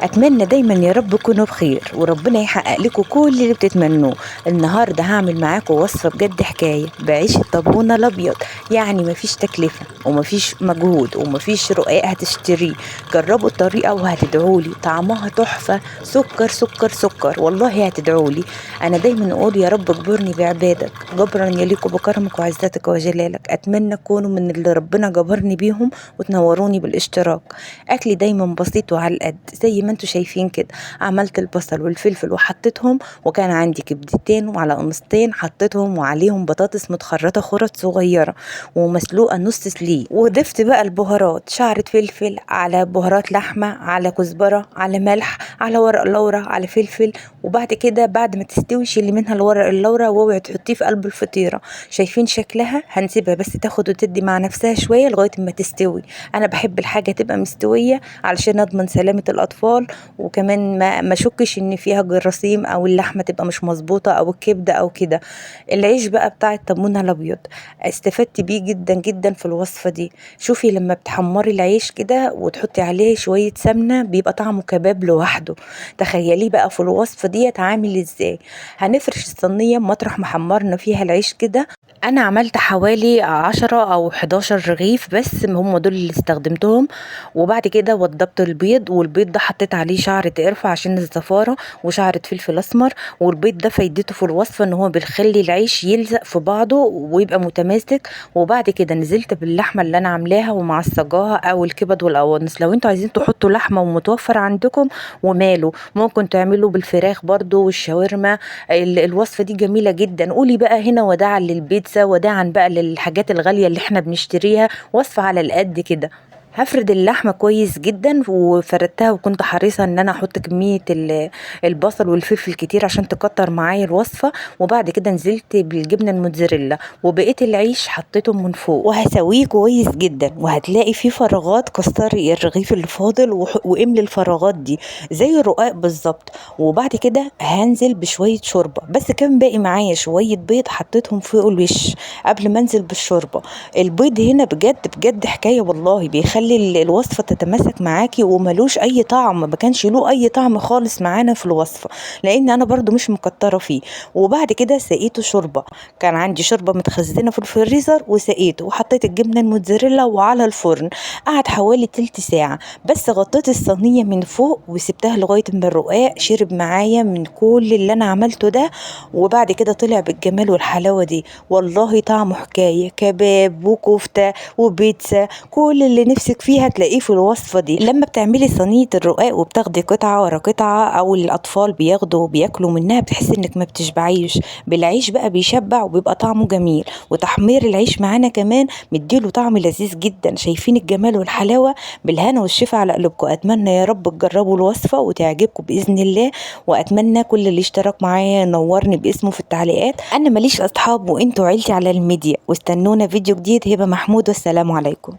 اتمنى دايما يا رب تكونوا بخير وربنا يحقق لكم كل اللي بتتمنوه. النهارده هعمل معاكم وصفه بجد حكايه بعيش الطابونه الابيض. يعني مفيش تكلفه ومفيش مجهود ومفيش رقاق هتشتريه. جربوا الطريقه وهتدعولي، طعمها تحفه، سكر سكر سكر، والله هتدعولي. انا دايما اقول يا رب اجبرني بعبادك جبرا يليق بكرمك وعزتك وجلالك. اتمنى تكونوا من اللي ربنا جبرني بيهم وتنوروني بالاشتراك. اكلي دايما بسيط وعلى القد زي ما انتوا شايفين كده. عملت البصل والفلفل وحطيتهم، وكان عندي كبدتين وعلى قمصتين حطيتهم وعليهم بطاطس متخرطه خرط صغيره ومسلوقه نص سليق. وضفت بقى البهارات، شعرة فلفل على بهارات لحمه على كزبره على ملح على ورق لورا على فلفل. وبعد كده بعد ما تستوي شيلي منها الورق اللورا واوعي تحطيه في قلب الفطيره. شايفين شكلها؟ هنسيبها بس تاخد وتدي مع نفسها شويه لغايه ما تستوي. انا بحب الحاجه تبقى مستويه علشان اضمن سلامة الاطفال، وكمان ما اشكش ان فيها جراثيم او اللحمة تبقى مش مظبوطة او الكبدة او كده. العيش بقى بتاع الطابونة الابيض استفدت بيه جدا جدا في الوصفة دي. شوفي لما بتحمري العيش كده وتحطي عليه شوية سمنة بيبقى طعمه كباب لوحده. تخيليه بقى في الوصفة دي عامل ازاي. هنفرش الصينية مطرح ما حمرنا فيها العيش كده. انا عملت حوالي 10 او 11 رغيف بس هم دول اللي استخدمتهم. وبعد كده وضبت البيض، والبيض ده حطيت عليه شعرة قرفة عشان الزفارة وشعرة فلفل اسمر. والبيض ده فايدته في الوصفة ان هو بيخلي العيش يلزق في بعضه ويبقى متماسك. وبعد كده نزلت باللحمة اللي انا عاملاها ومعصجاها او الكبد والقوانص. لو انتوا عايزين تحطوا لحمة ومتوفر عندكم وماله، ممكن تعملوا بالفراخ برضو والشاورما. الوصفة دي جميلة جدا. قولي بقى هنا وداعا للبيتزا، وداعا بقى للحاجات الغالية اللي احنا بنشتريها. وصفة على القد كده. هفرد اللحمة كويس جدا وفردتها، وكنت حريصة ان انا احط كمية البصل والفلفل كتير عشان تكتر معايا الوصفة. وبعد كده نزلت بالجبنة الموتزاريلا وبقيت العيش حطيتهم من فوق. وهسويه كويس جدا، وهتلاقي فيه فراغات. كسري الرغيف اللي فاضل واملي الفراغات دي زي الرقاق بالظبط. وبعد كده هنزل بشوية شوربة، بس كان باقي معايا شوية بيض حطيتهم فوق الوش قبل ما انزل بالشوربة. البيض هنا بجد بجد حكاية، والله بيخلي الوصفة تتماسك معاكي وملوش اي طعم. ما كانش له اي طعم خالص معانا في الوصفة لان انا برضو مش مكترة فيه. وبعد كده سقيته شوربة. كان عندي شوربة متخزنة في الفريزر وسقيته وحطيت الجبنة الموتزاريلا وعلى الفرن. قعد حوالي تلت ساعة بس. غطيت الصينية من فوق وسبتها لغاية ما الرقاق شرب معايا من كل اللي انا عملته ده. وبعد كده طلع بالجمال والحلاوة دي. والله طعمه حكاية، كباب وكفتة وبيتزا، كل اللي نفسك فيها تلاقيه في الوصفة دي. لما بتعملي صينية الرقاق وبتاخدي قطعة ورا قطعة او الاطفال بياخدوا وبياكلوا منها بتحسي انك ما بتشبعيش. بالعيش بقى بيشبع وبيبقى طعمه جميل. وتحمير العيش معانا كمان مديله طعم لذيذ جدا. شايفين الجمال والحلاوة؟ بالهنا والشفا على قلوبكم. اتمنى يا رب تجربوا الوصفة وتعجبكم باذن الله. واتمنى كل اللي اشترك معايا ينورني باسمه في التعليقات. انا ماليش اصحاب وانتوا عيلتي على الميديا. واستنونا فيديو جديد. هبة محمود والسلام عليكم.